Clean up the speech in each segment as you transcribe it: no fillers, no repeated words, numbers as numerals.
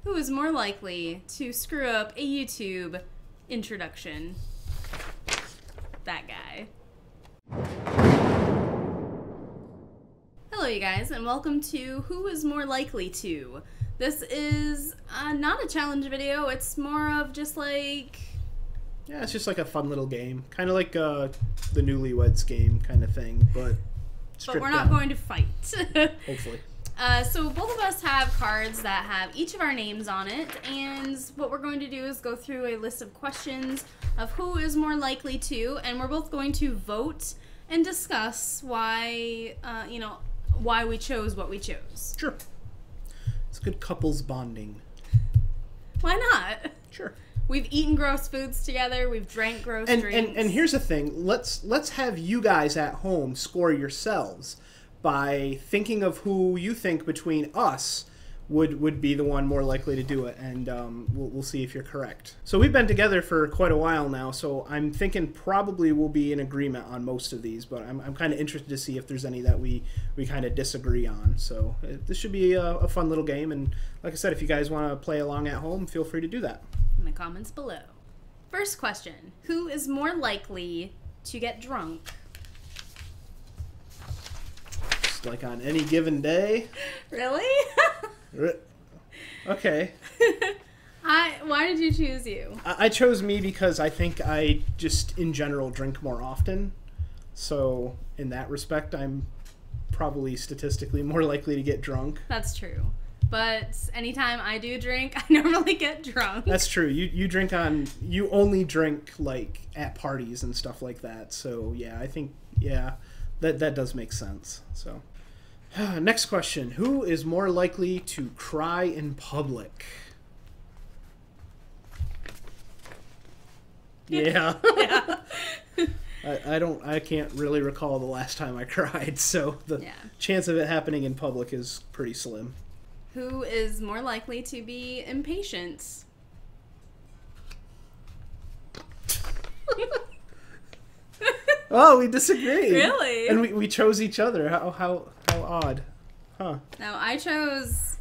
Who is more likely to screw up a YouTube introduction? That guy. Hello, you guys, and welcome to Who is More Likely To. This is not a challenge video. It's more of just like... Yeah, it's just like a fun little game. Kind of like the Newlyweds game kind of thing, but But we're not going to fight. Hopefully. So both of us have cards that have each of our names on it, and what we're going to do is go through a list of questions of who is more likely to, and we're both going to vote and discuss why, why we chose what we chose. Sure. It's good couples bonding. Why not? Sure. We've eaten gross foods together. We've drank gross drinks. And here's the thing. Let's have you guys at home score yourselves by thinking of who you think between us would be the one more likely to do it, and we'll see if you're correct. So we've been together for quite a while now, so I'm thinking probably we'll be in agreement on most of these, but I'm kind of interested to see if there's any that we kind of disagree on. So this should be a fun little game, and like I said, if you guys want to play along at home, feel free to do that. In the comments below. First question. Who is more likely to get drunk? Just like on any given day. Really? Okay. Why did you choose you? I chose me because I think I just, in general, drink more often. So, in that respect, I'm probably statistically more likely to get drunk. That's true. But anytime I do drink, I normally get drunk. That's true. You only drink, like, at parties and stuff like that. So, yeah, I think, that does make sense. So, next question. Who is more likely to cry in public? Yeah. Yeah. I can't really recall the last time I cried, so the chance of it happening in public is pretty slim. Who is more likely to be impatient? Oh, we disagree. Really? And we chose each other. How odd. Huh. Now, I chose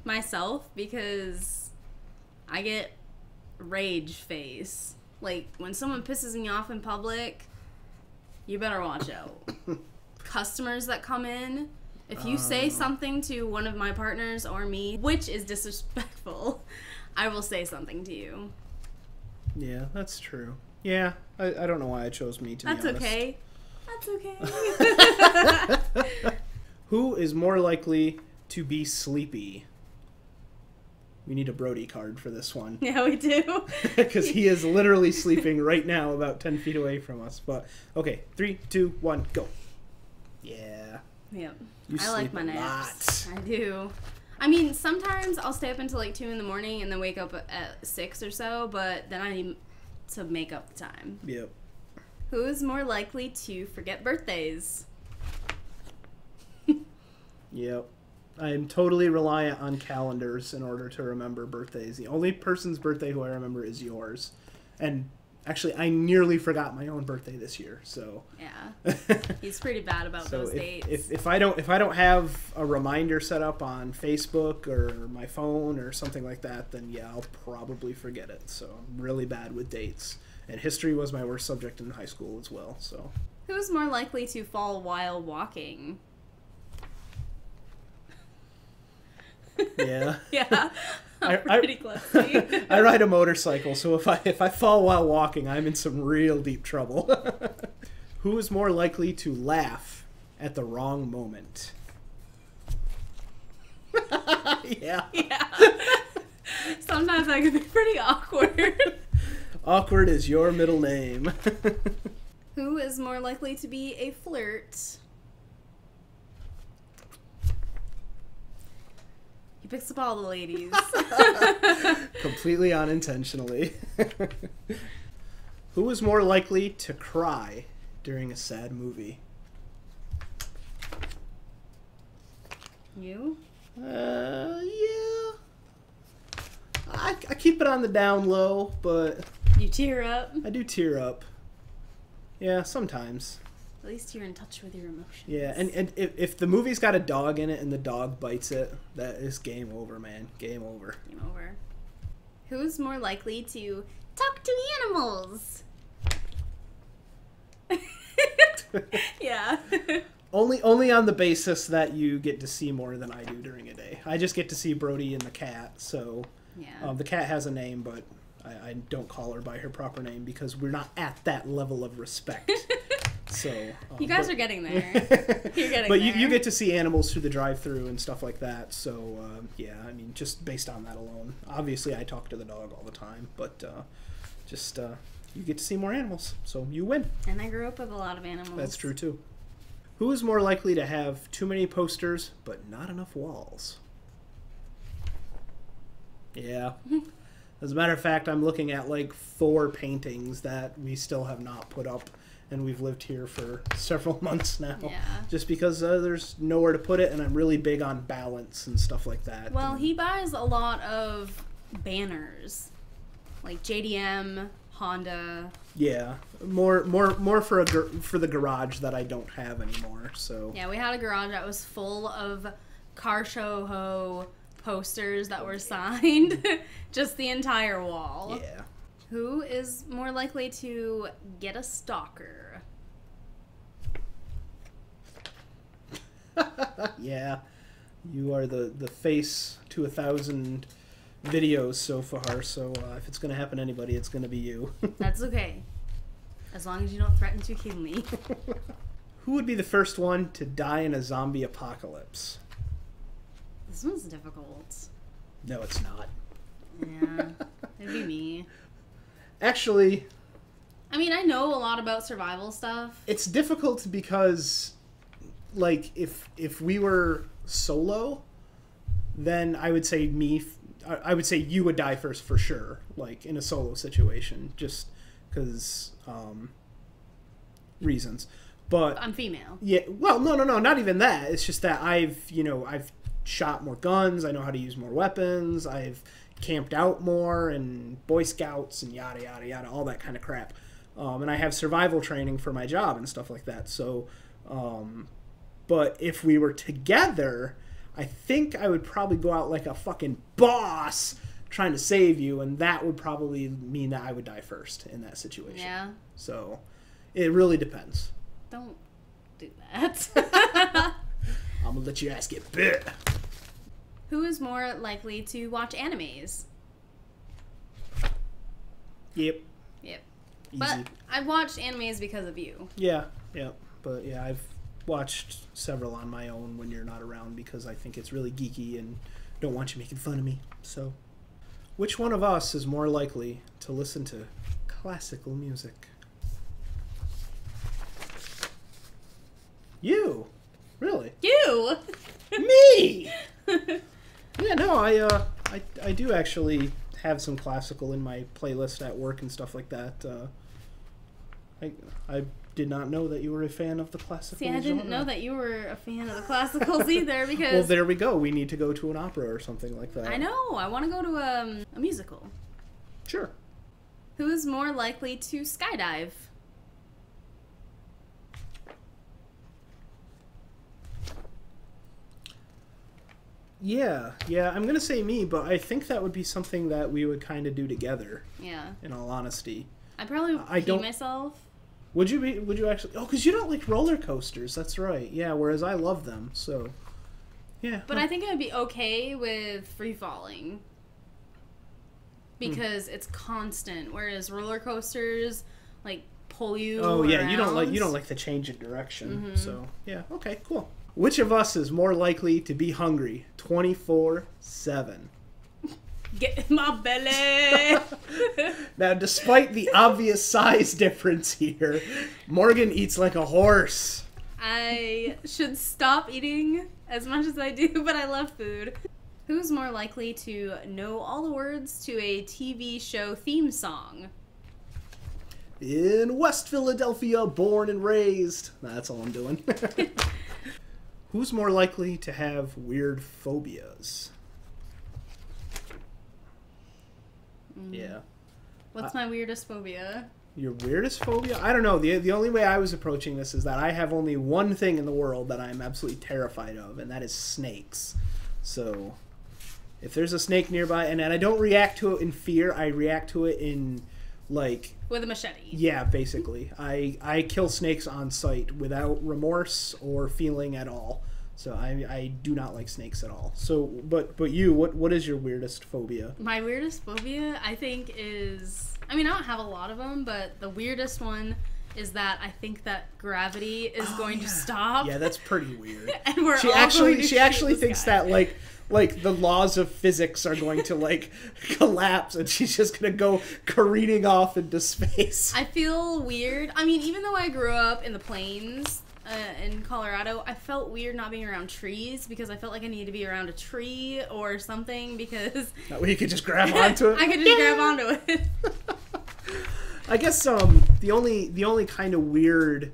myself because I get rage face. Like, when someone pisses me off in public, you better watch out. Customers that come in, if you say something to one of my partners or me, which is disrespectful, I will say something to you. Yeah, that's true. Yeah, I don't know why I chose me, to be honest. That's okay. That's okay. Who is more likely to be sleepy? We need a Brody card for this one. Yeah, we do. Because he is literally sleeping right now about 10 feet away from us. But, okay, 3, 2, 1, go. Yeah. Yep. You I like sleep my a naps. lot. I do. I mean, sometimes I'll stay up until like 2 in the morning and then wake up at 6 or so, but then I need to make up the time. Yep. Who is more likely to forget birthdays? Yep. I'm totally reliant on calendars in order to remember birthdays. The only person's birthday who I remember is yours. And actually, I nearly forgot my own birthday this year, so... Yeah. He's pretty bad about those dates. If I don't have a reminder set up on Facebook or my phone or something like that, then yeah, I'll probably forget it. So I'm really bad with dates. And history was my worst subject in high school as well, so... Who is more likely to fall while walking? Yeah. Yeah. I'm pretty klutzy. I ride a motorcycle, so if I fall while walking, I'm in some real deep trouble. Who is more likely to laugh at the wrong moment? Yeah. Yeah. Sometimes that can be pretty awkward. Awkward is your middle name. Who is more likely to be a flirt? He picks up all the ladies. Completely unintentionally. Who is more likely to cry during a sad movie? You? Yeah. I keep it on the down low, but... You tear up? I do tear up. Yeah, sometimes. At least you're in touch with your emotions. Yeah, and if the movie's got a dog in it and the dog bites it, that is game over, man. Game over. Game over. Who's more likely to talk to animals? Yeah. Only on the basis that you get to see more than I do during a day. I just get to see Brody and the cat, so Yeah. the cat has a name, but I don't call her by her proper name because we're not at that level of respect. So You guys are getting there. You're getting but there. you get to see animals through the drive-through and stuff like that. So yeah, I mean, just based on that alone. Obviously, I talk to the dog all the time, but just you get to see more animals, so you win. And I grew up with a lot of animals. That's true too. Who is more likely to have too many posters but not enough walls? Yeah. As a matter of fact, I'm looking at like 4 paintings that we still have not put up, and we've lived here for several months now. Yeah. Just because there's nowhere to put it, and I'm really big on balance and stuff like that. Well, And he buys a lot of banners, like JDM, Honda. yeah, more for for the garage that I don't have anymore. So Yeah, we had a garage that was full of car show ho posters that were signed, just the entire wall. yeah. Who is more likely to get a stalker? Yeah, you are the face to 1,000 videos so far. So if it's gonna happen to anybody, it's gonna be you. That's okay, as long as you don't threaten to kill me. Who would be the first one to die in a zombie apocalypse? This one's difficult. No, it's not. Yeah, it'd be me. Actually, I mean, I know a lot about survival stuff. it's difficult because, like, if we were solo, then I would say I would say you would die first for sure, like in a solo situation, just because reasons. But I'm female. yeah, well, no, not even that. It's just that I've shot more guns. I know how to use more weapons. I've camped out more and Boy Scouts and yada yada yada, all that kind of crap. And I have survival training for my job and stuff like that. So, but if we were together, I think I would probably go out like a fucking boss trying to save you, and that would probably mean that I would die first in that situation. Yeah. So, it really depends. Don't do that. I'm gonna let your ass get bit. Who is more likely to watch animes? Yep. Yep. Easy. But I've watched animes because of you. Yeah. But yeah, I've watched several on my own when you're not around because I think it's really geeky and don't want you making fun of me. So, which one of us is more likely to listen to classical music? You. Really? You! Me! Yeah, no, I do actually have some classical in my playlist at work and stuff like that. I did not know that you were a fan of the classical See, I didn't genre. know that you were a fan of the classicals either because... Well, there we go. We need to go to an opera or something like that. I know. I want to go to a musical. Sure. Who is more likely to skydive? Yeah, I'm going to say me, but I think that would be something that we would kind of do together, Yeah. in all honesty. I probably I pee don't- myself. Would you actually? Oh, because you don't like roller coasters. That's right. Yeah, whereas I love them. So, yeah. But I think I would be okay with free falling. Because it's constant. Whereas roller coasters, like, pull you Oh yeah, you don't around. like the change in direction. So yeah, okay, cool. Which of us is more likely to be hungry 24/7? Get in my belly! Now, despite the obvious size difference here, Morgan eats like a horse. I should stop eating as much as I do, but I love food. Who's more likely to know all the words to a TV show theme song? In West Philadelphia, born and raised. That's all I'm doing. Who's more likely to have weird phobias? Yeah. What's my weirdest phobia? Your weirdest phobia? I don't know. The only way I was approaching this is that I have only one thing in the world that I'm absolutely terrified of, and that is snakes. So, if there's a snake nearby, and I don't react to it in fear, I react to it in, like... With a machete. Yeah, basically. I kill snakes on sight without remorse or feeling at all. So I do not like snakes at all. So, but you, what is your weirdest phobia? My weirdest phobia, I think, is... I mean, I don't have a lot of them, but the weirdest one is that I think that gravity is going to stop. Yeah, that's pretty weird. And we're she all actually going to she actually shoot thinks this guy. that like the laws of physics are going to like collapse, and she's just gonna go careening off into space. I feel weird. I mean, even though I grew up in the plains in Colorado, I felt weird not being around trees because I felt like I needed to be around a tree or something because That way you could just grab onto it. I could just grab onto it. I guess the only kind of weird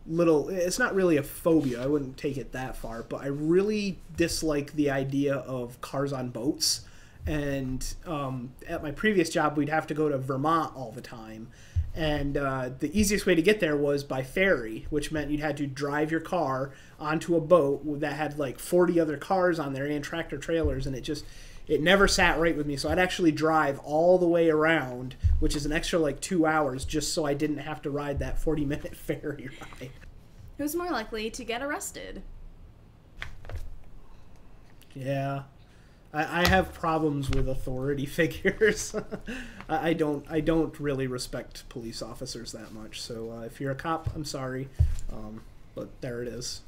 little, it's not really a phobia, I wouldn't take it that far, but I really dislike the idea of cars on boats. And at my previous job we'd have to go to Vermont all the time, and the easiest way to get there was by ferry, which meant you'd had to drive your car onto a boat that had like 40 other cars on there and tractor trailers, and it never sat right with me. So I'd actually drive all the way around, which is an extra like 2 hours, just so I didn't have to ride that 40-minute ferry ride. Who's more likely to get arrested? Yeah, I have problems with authority figures. I don't really respect police officers that much. So if you're a cop, I'm sorry, but there it is.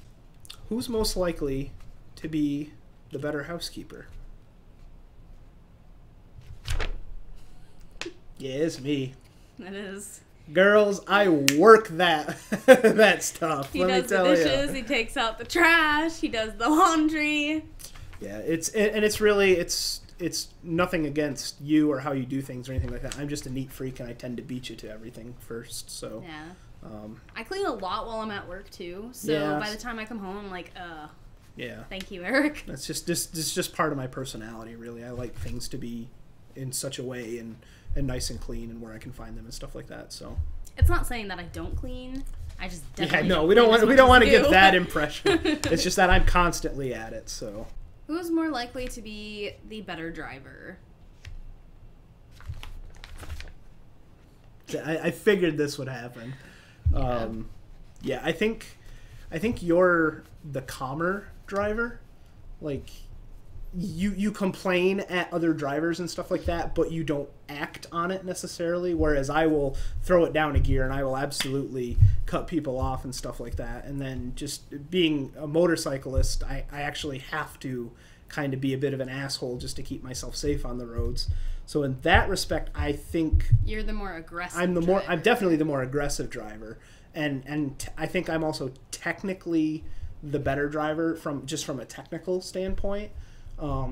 Who's most likely to be the better housekeeper? Yeah, it's me. It is. Girls, I work that that stuff. He does the dishes, he takes out the trash, he does the laundry. Yeah, it's really nothing against you or how you do things or anything like that. I'm just a neat freak, and I tend to beat you to everything first. So yeah, I clean a lot while I'm at work too. So yeah, by the time I come home, I'm like, yeah. Thank you, Eric. That's just part of my personality, really. I like things to be in such a way and nice and clean, and where I can find them and stuff like that. So it's not saying that I don't clean. I just definitely we don't want to give that impression. It's just that I'm constantly at it. So who is more likely to be the better driver? I figured this would happen. Yeah. I think you're the calmer driver. Like, you complain at other drivers and stuff like that, but you don't act on it necessarily, whereas I will throw it down a gear and I will absolutely cut people off and stuff like that. And then just being a motorcyclist, I actually have to kind of be a bit of an asshole just to keep myself safe on the roads. So in that respect, I think you're the more aggressive I'm definitely the more aggressive driver, and I think I'm also technically the better driver from a technical standpoint.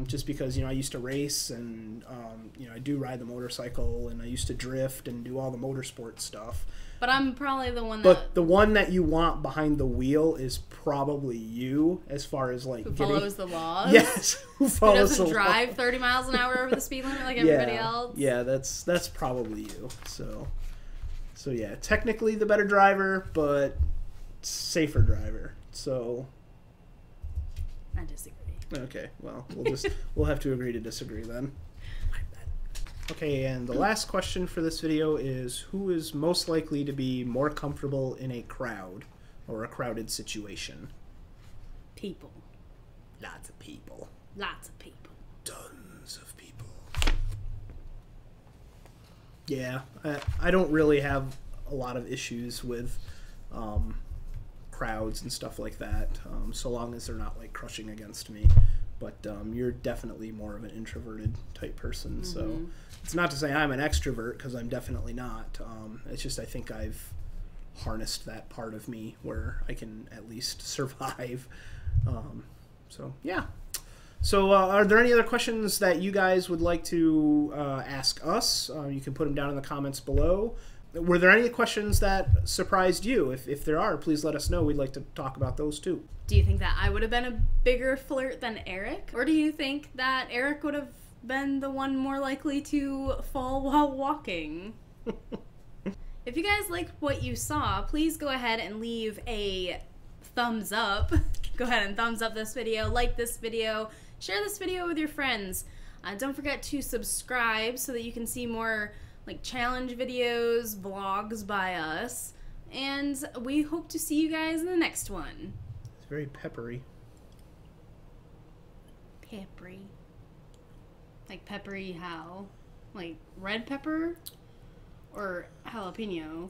Just because, I used to race, and I do ride the motorcycle, and I used to drift and do all the motorsport stuff. But I'm probably the one that... But the one that you want behind the wheel is probably you, as far as like... Who follows the laws? Yes, who follows the laws. Who doesn't drive 30 miles an hour over the speed limit like everybody else? Yeah, that's probably you. So yeah, technically the better driver, but safer driver. So... I disagree. Okay, well, we'll have to agree to disagree then. Okay, and the last question for this video is, who is most likely to be more comfortable in a crowd or a crowded situation? People. Lots of people. Lots of people. Tons of people. Yeah, I don't really have a lot of issues with crowds and stuff like that, so long as they're not like crushing against me. But you're definitely more of an introverted type person, so it's not to say I'm an extrovert, because I'm definitely not. It's just I think I've harnessed that part of me where I can at least survive. So yeah. So are there any other questions that you guys would like to ask us? You can put them down in the comments below. Were there any questions that surprised you? If there are, please let us know. We'd like to talk about those too. Do you think that I would have been a bigger flirt than Eric? Or do you think that Eric would have been the one more likely to fall while walking? If you guys like what you saw, please go ahead and leave a thumbs up. Go ahead and thumbs up this video, like this video, share this video with your friends. Don't forget to subscribe so that you can see more like challenge videos, vlogs by us. And we hope to see you guys in the next one. It's very peppery. Peppery. Like peppery how? Like red pepper? Or jalapeno?